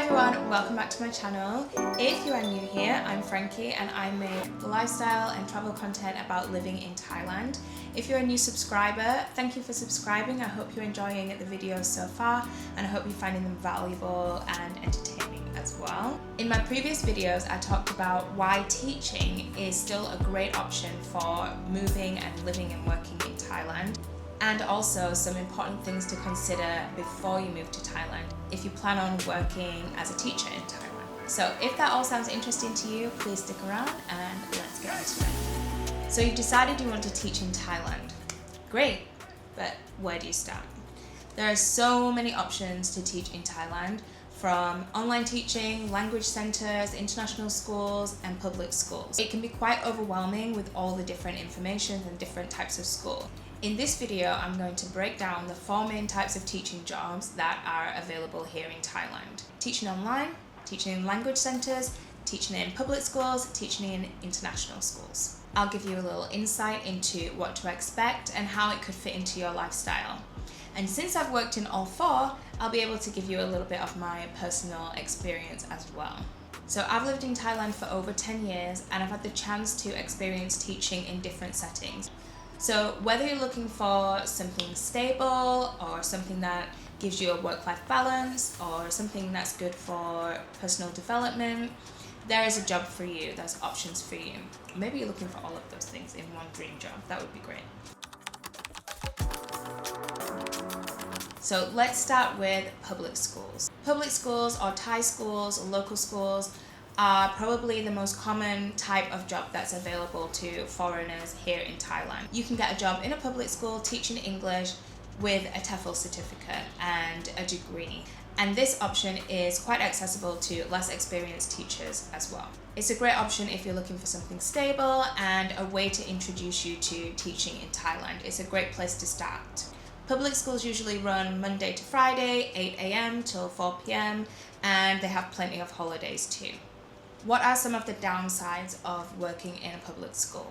Hi everyone, welcome back to my channel. If you are new here, I'm Frankie and I make lifestyle and travel content about living in Thailand. If you're a new subscriber, thank you for subscribing. I hope you're enjoying the videos so far and I hope you're finding them valuable and entertaining as well. In my previous videos, I talked about why teaching is still a great option for moving and living and working in Thailand, and also some important things to consider before you move to Thailand if you plan on working as a teacher in Thailand. So if that all sounds interesting to you, please stick around and let's get into it. So you've decided you want to teach in Thailand. Great, but where do you start? There are so many options to teach in Thailand, from online teaching, language centers, international schools, and public schools. It can be quite overwhelming with all the different information and different types of school. In this video, I'm going to break down the 4 main types of teaching jobs that are available here in Thailand. Teaching online, teaching in language centers, teaching in public schools, teaching in international schools. I'll give you a little insight into what to expect and how it could fit into your lifestyle. And since I've worked in all 4, I'll be able to give you a little bit of my personal experience as well. So I've lived in Thailand for over 10 years and I've had the chance to experience teaching in different settings. So whether you're looking for something stable or something that gives you a work-life balance or something that's good for personal development, there is a job for you, there's options for you. Maybe you're looking for all of those things in one dream job, that would be great. So let's start with public schools. Public schools or Thai schools or local schools are probably the most common type of job that's available to foreigners here in Thailand. You can get a job in a public school teaching English with a TEFL certificate and a degree. And this option is quite accessible to less experienced teachers as well. It's a great option if you're looking for something stable and a way to introduce you to teaching in Thailand. It's a great place to start. Public schools usually run Monday to Friday, 8 a.m. till 4 p.m. and they have plenty of holidays too. What are some of the downsides of working in a public school?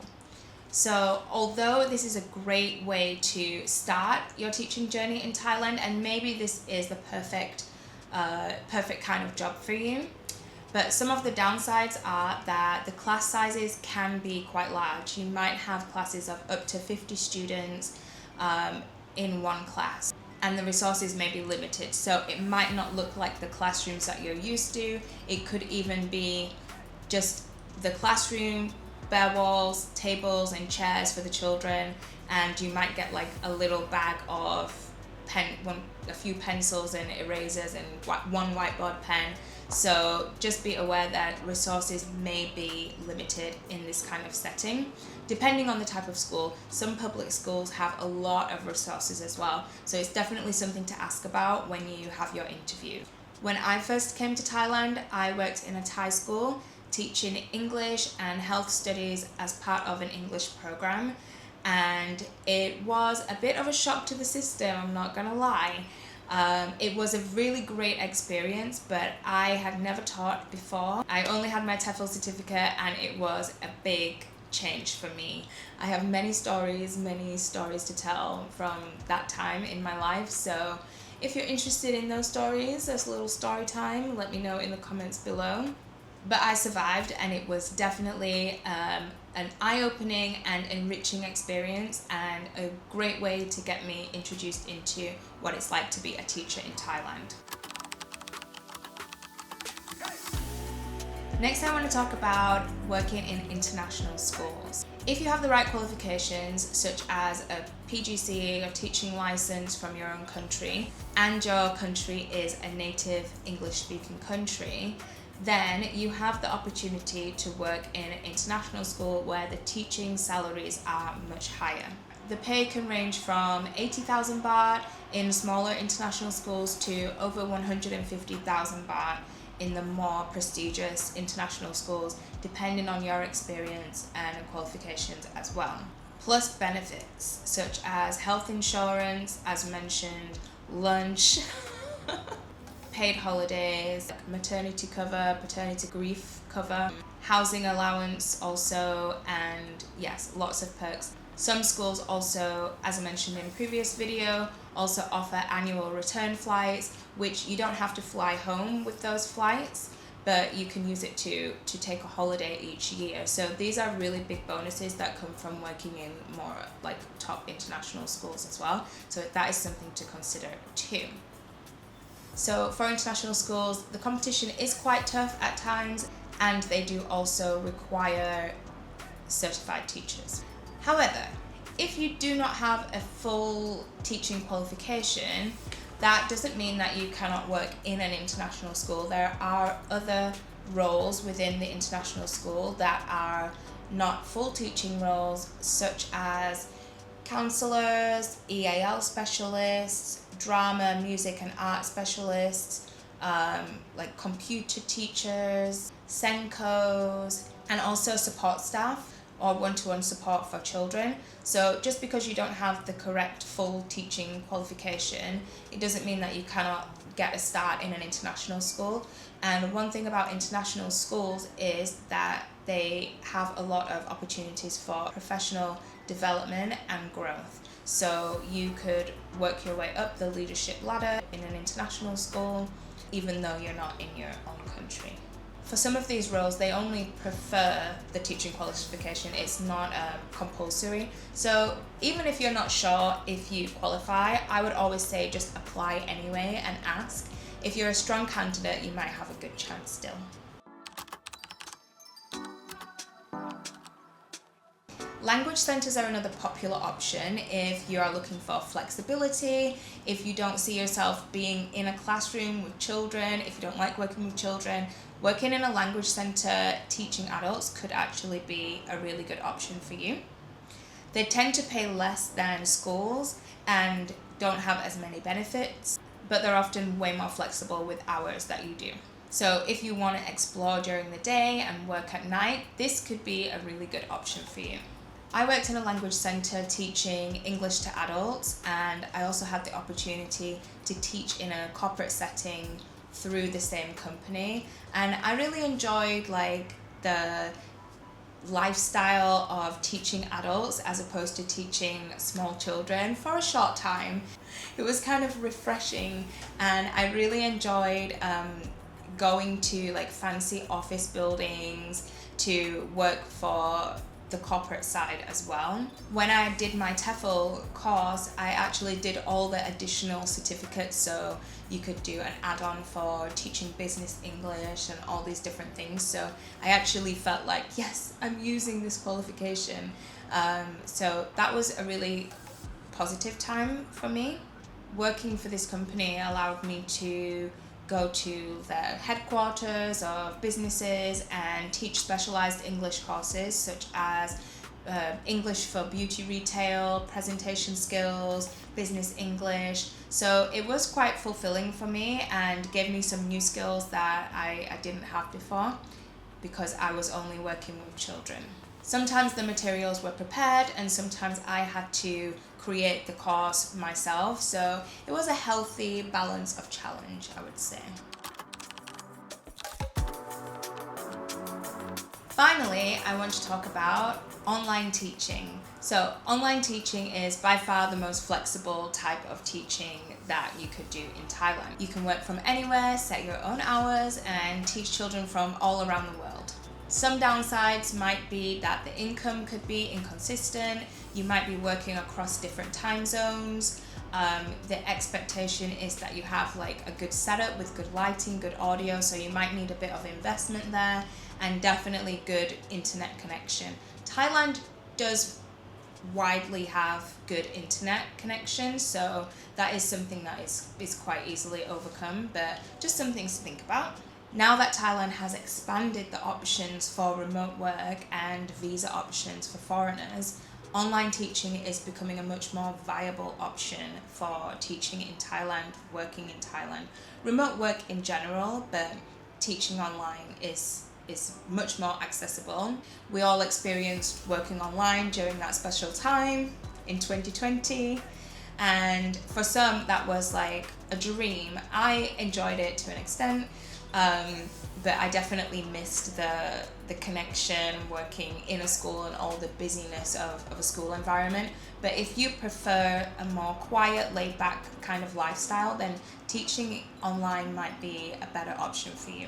So although this is a great way to start your teaching journey in Thailand, and maybe this is the perfect kind of job for you, but some of the downsides are that the class sizes can be quite large. You might have classes of up to 50 students in one class, and the resources may be limited, so it might not look like the classrooms that you're used to. It could even be just the classroom, bare walls, tables and chairs for the children, and you might get like a little bag of a few pencils and erasers and one whiteboard pen. So just be aware that resources may be limited in this kind of setting. Depending on the type of school, some public schools have a lot of resources as well. So it's definitely something to ask about when you have your interview. When I first came to Thailand, I worked in a Thai school teaching English and health studies as part of an English program. And it was a bit of a shock to the system, I'm not gonna lie. It was a really great experience, but I had never taught before. I only had my TEFL certificate and it was a big change for me. I have many stories to tell from that time in my life. So if you're interested in those stories, there's a little story time, let me know in the comments below. But I survived and it was definitely an eye-opening and enriching experience and a great way to get me introduced into what it's like to be a teacher in Thailand. Next, I want to talk about working in international schools. If you have the right qualifications, such as a PGCE or teaching license from your own country, and your country is a native English-speaking country, then you have the opportunity to work in an international school where the teaching salaries are much higher. The pay can range from 80,000 baht in smaller international schools to over 150,000 baht in the more prestigious international schools, depending on your experience and qualifications as well. Plus benefits such as health insurance, as mentioned, lunch, paid holidays, maternity cover, paternity grief cover, housing allowance also, and yes, lots of perks. Some schools also, as I mentioned in a previous video, also offer annual return flights, which you don't have to fly home with those flights, but you can use it to take a holiday each year. So these are really big bonuses that come from working in more like top international schools as well. So that is something to consider too. So for international schools, the competition is quite tough at times, and they do also require certified teachers. However, if you do not have a full teaching qualification, that doesn't mean that you cannot work in an international school. There are other roles within the international school that are not full teaching roles, such as counselors, EAL specialists, drama, music and art specialists, like computer teachers, Senkos, and also support staff or one-to-one support for children. So just because you don't have the correct full teaching qualification, it doesn't mean that you cannot get a start in an international school. And one thing about international schools is that they have a lot of opportunities for professional development and growth. So you could work your way up the leadership ladder in an international school, even though you're not in your own country. For some of these roles, they only prefer the teaching qualification. It's not compulsory. So even if you're not sure if you qualify, I would always say just apply anyway and ask. If you're a strong candidate, you might have a good chance still. Language centres are another popular option if you are looking for flexibility, if you don't see yourself being in a classroom with children, if you don't like working with children. Working in a language centre teaching adults could actually be a really good option for you. They tend to pay less than schools and don't have as many benefits, but they're often way more flexible with hours that you do. So if you want to explore during the day and work at night, this could be a really good option for you. I worked in a language centre teaching English to adults, and I also had the opportunity to teach in a corporate setting through the same company, and I really enjoyed like the lifestyle of teaching adults as opposed to teaching small children for a short time. It was kind of refreshing, and I really enjoyed going to like fancy office buildings to work for the corporate side as well. When I did my TEFL course, I actually did all the additional certificates, so you could do an add-on for teaching business English and all these different things. So I actually felt like, yes, I'm using this qualification. So that was a really positive time for me. Working for this company allowed me to go to the headquarters of businesses and teach specialized English courses such as English for beauty retail, presentation skills, business English. So it was quite fulfilling for me and gave me some new skills that I didn't have before because I was only working with children. Sometimes the materials were prepared and sometimes I had to create the course myself, so it was a healthy balance of challenge, I would say. Finally, I want to talk about online teaching. So online teaching is by far the most flexible type of teaching that you could do in Thailand. You can work from anywhere, set your own hours, and teach children from all around the world. Some downsides might be that the income could be inconsistent. You might be working across different time zones. The expectation is that you have like a good setup with good lighting, good audio, so you might need a bit of investment there, and definitely good internet connection. Thailand does widely have good internet connection, so that is something that is quite easily overcome, but just some things to think about. Now that Thailand has expanded the options for remote work and visa options for foreigners, online teaching is becoming a much more viable option for teaching in Thailand, working in Thailand. Remote work in general, but teaching online is much more accessible. We all experienced working online during that special time in 2020. And for some, that was like a dream. I enjoyed it to an extent, But I definitely missed the connection, working in a school and all the busyness of a school environment. But if you prefer a more quiet, laid back kind of lifestyle, then teaching online might be a better option for you.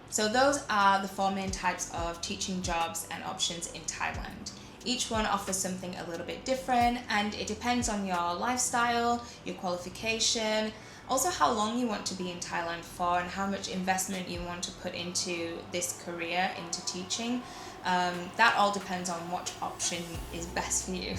So those are the 4 main types of teaching jobs and options in Thailand. Each one offers something a little bit different, and it depends on your lifestyle, your qualification, also how long you want to be in Thailand for, and how much investment you want to put into this career, into teaching. That all depends on which option is best for you.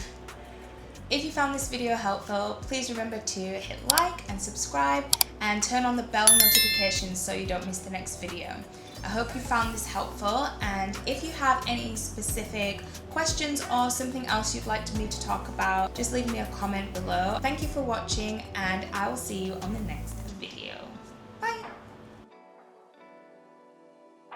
If you found this video helpful, please remember to hit like and subscribe and turn on the bell notifications so you don't miss the next video. I hope you found this helpful, and if you have any specific questions or something else you'd like me to talk about, just leave me a comment below. Thank you for watching, and I will see you on the next